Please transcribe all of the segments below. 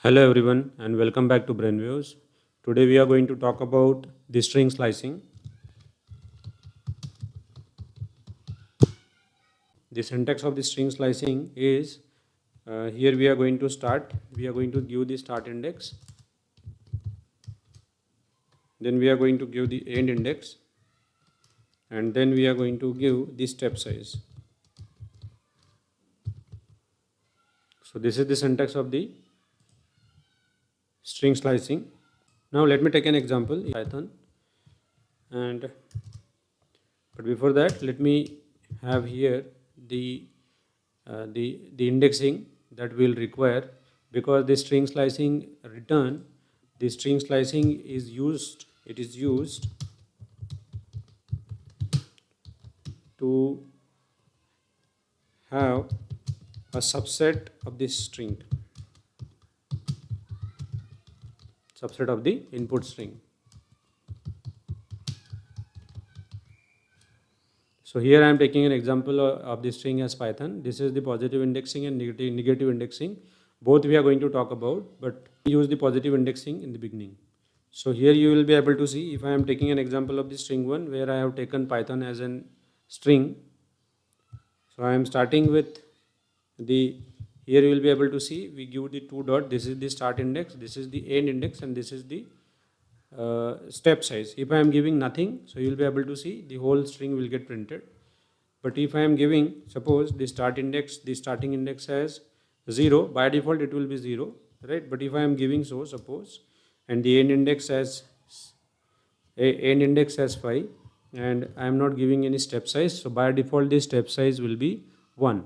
Hello everyone and welcome back to Brainwaves. Today we are going to talk about the string slicing. The syntax of the string slicing is here we are going to start. We are going to give the start index. Then we are going to give the end index. And then we are going to give the step size. So this is the syntax of the string slicing. Now let me take an example in Python. But before that, let me have here the indexing that we'll require, because the string slicing return, the string slicing is used. It is used to have a subset of this string, subset of the input string. So here I am taking an example of the string as Python. This is the positive indexing and negative indexing. Both we are going to talk about, but use the positive indexing in the beginning. So here you will be able to see, if I am taking an example of the string 1 where I have taken Python as an string. So I am starting with the, here you will be able to see we give the 2 dot, this is the start index, this is the end index, and this is the step size. If I am giving nothing, so you will be able to see the whole string will get printed. But if I am giving, suppose the start index, the starting index has 0, by default it will be 0, right? But if I am giving, so suppose, and the end index has 5, and I am not giving any step size, so by default the step size will be 1.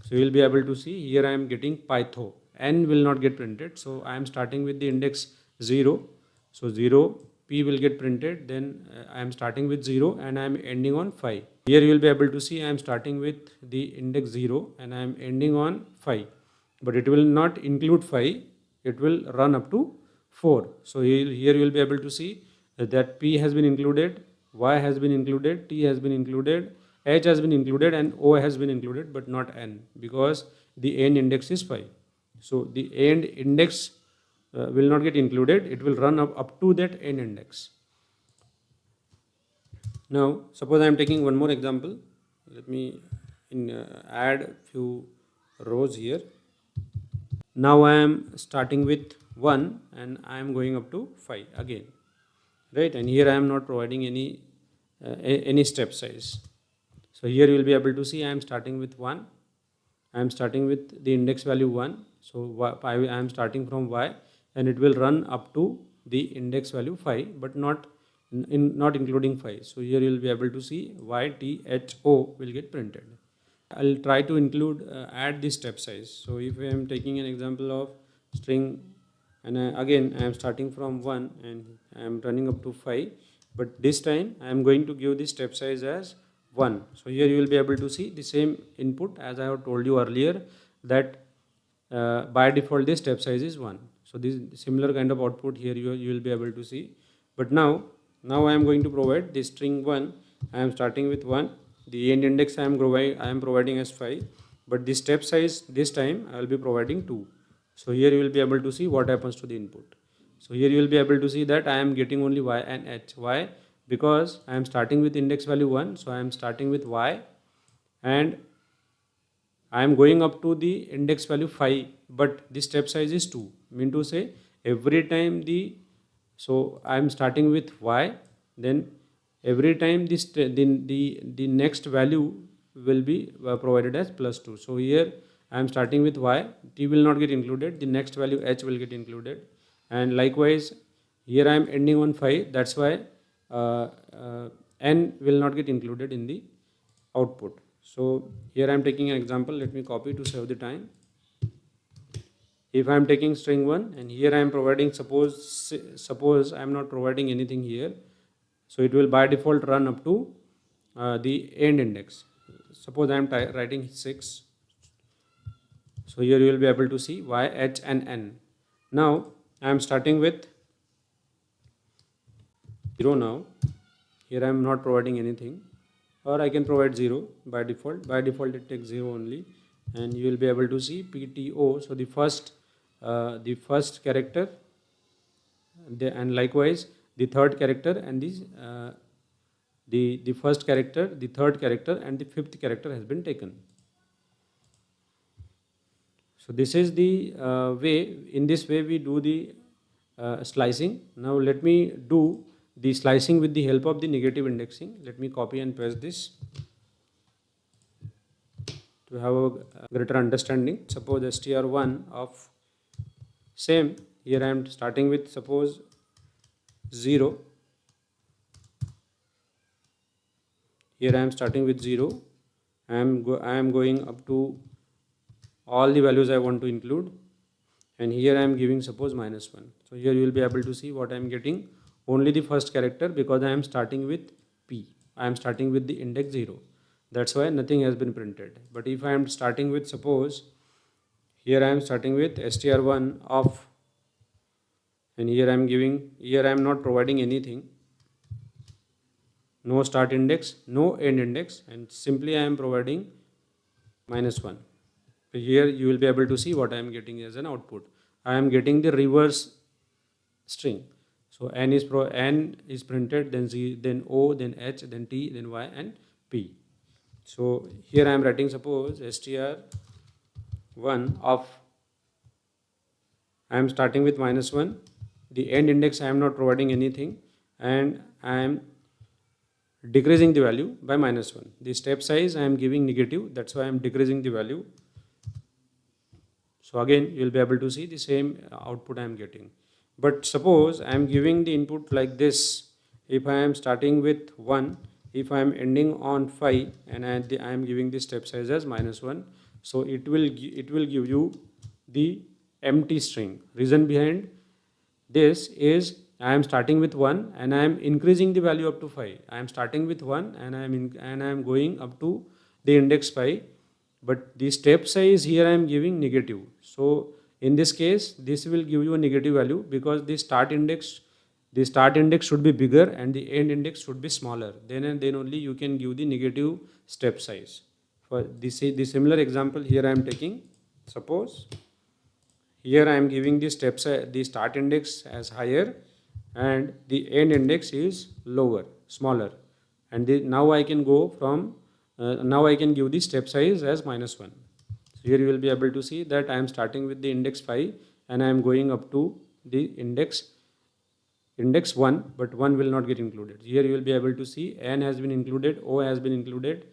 So you will be able to see here I am getting Python, n will not get printed, so I am starting with the index 0. So 0 p will get printed, then I am starting with 0 and I am ending on 5. Here you will be able to see I am starting with the index 0 and I am ending on 5, but it will not include 5, it will run up to 4. So here you will be able to see that p has been included, y has been included, t has been included, h has been included, and o has been included, but not n, because the end index is 5. So the end index will not get included, it will run up to that end index. Now suppose I am taking one more example. Let me add few rows here. Now I am starting with 1 and I am going up to 5 again, right? And here I am not providing any step size. So here you will be able to see I am starting with 1, I am starting with the index value 1, so I am starting from y, and it will run up to the index value 5, but not including 5. So here you will be able to see y, t, h, o will get printed. I'll try to include add the step size. So if I am taking an example of string, and again I am starting from 1 and I am running up to 5, but this time I am going to give the step size as 1. So here you will be able to see the same input as I have told you earlier, that by default the step size is 1. So this similar kind of output here you will be able to see. But now I am going to provide the string 1. I am starting with 1. The end index I am providing as 5, but the step size this time I will be providing 2. So here you will be able to see what happens to the input. So here you will be able to see that I am getting only y and h. Why? Because I am starting with index value 1, so I am starting with y, and I am going up to the index value 5, but the step size is 2. Mean to say, every time so I am starting with y, then every time the next value will be provided as +2. So here I am starting with y, t will not get included, the next value h will get included, and likewise here I am ending on 5, that's why n will not get included in the output. So here I am taking an example, let me copy to save the time. If I am taking string 1 and here I am providing, suppose I am not providing anything here, so it will by default run up to the end index. Suppose I am writing 6, so here you will be able to see y, h, and n. Now I am starting with 0 now. Here I am not providing anything, or I can provide 0 by default. By default it takes 0 only, and you will be able to see PTO. So the first the first character, and likewise the third character and the first character, the third character, and the fifth character has been taken. So this is the way. In this way we do the slicing. Now let me do the slicing with the help of the negative indexing. Let me copy and paste this to have a greater understanding. Suppose str1 of same. Here I am starting with suppose 0. Here I am starting with 0. I am going up to all the values I want to include, and here I am giving suppose -1. So here you will be able to see what I am getting, only the first character, because I am starting with P. I am starting with the index 0. That's why nothing has been printed. But if I am starting with suppose, here I am starting with str1 of, and here I am not providing anything, no start index, no end index, and simply I am providing -1. So here you will be able to see what I am getting as an output. I am getting the reverse string. So n is printed, then Z, then O, then H, then T, then Y, and P. So here I am writing suppose str1 of, I am starting with -1. The end index I am not providing anything, and I am decreasing the value by -1. The step size I am giving negative, that's why I am decreasing the value. So again you will be able to see the same output I am getting. But suppose I am giving the input like this. If I am starting with 1, if I am ending on 5, and I am giving the step size as -1, so it will give you the empty string. Reason behind this is I am starting with 1 and I am increasing the value up to 5. I am starting with 1 and I am going up to the index 5, but the step size here I am giving negative. So in this case, this will give you a negative value, because the start index should be bigger and the end index should be smaller. Then only you can give the negative step size. For the similar example here I am taking. Suppose here I am giving the the start index as higher and the end index is lower, smaller, and now I can go from now I can give the step size as -1. So here you will be able to see that I am starting with the index 5 and I am going up to the index 1, but 1 will not get included. Here you will be able to see N has been included, O has been included,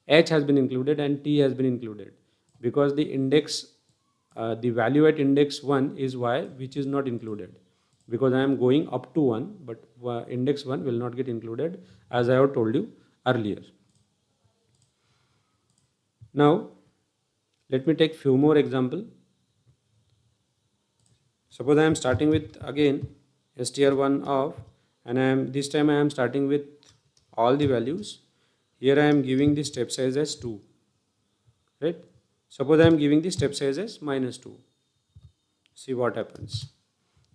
H has been included, and T has been included, because the index the value at index 1 is Y, which is not included, because I am going up to 1, but index 1 will not get included, as I have told you earlier. Now let me take few more example. Suppose I am starting with again str1 of, and this time I am starting with all the values. Here I am giving the step size as 2, right? Suppose I am giving the step size as -2. See what happens.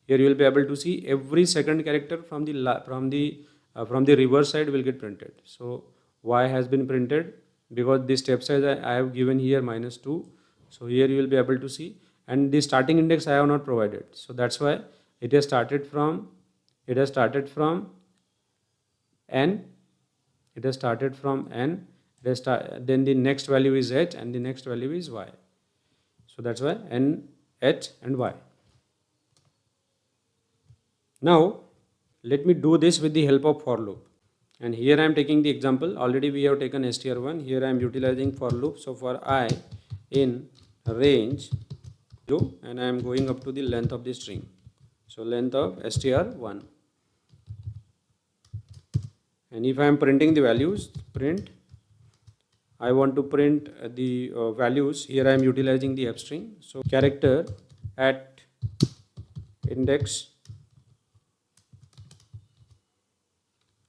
Here you will be able to see every second character from the reverse side will get printed. So Y has been printed, because the step size I have given here -2. So here you will be able to see, and the starting index I have not provided. So that's why it has started from N. It has started from N. Then the next value is H and the next value is Y. So that's why N, H, and Y. Now let me do this with the help of for loop. And here I am taking the example. Already we have taken str1. Here I am utilizing for loop. So for I in range 0, and I am going up to the length of the string. So length of str1. And if I am printing the values, I want to print the values. Here I am utilizing the f string. So character at index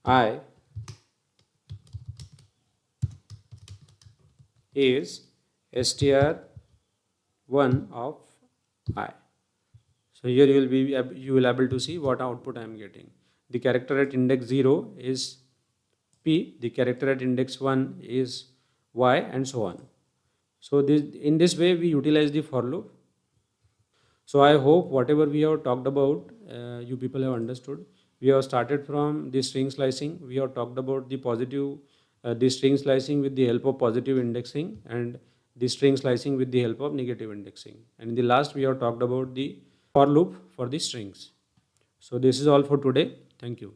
I is str1 of I. So here you will able to see what output I am getting. The character at index 0 is P, the character at index 1 is Y, and so on. So in this way we utilize the for loop. So I hope whatever we have talked about, you people have understood. We have started from the string slicing. We have talked about the string slicing with the help of positive indexing, and the string slicing with the help of negative indexing. And in the last, we have talked about the for loop for the strings. So this is all for today. Thank you.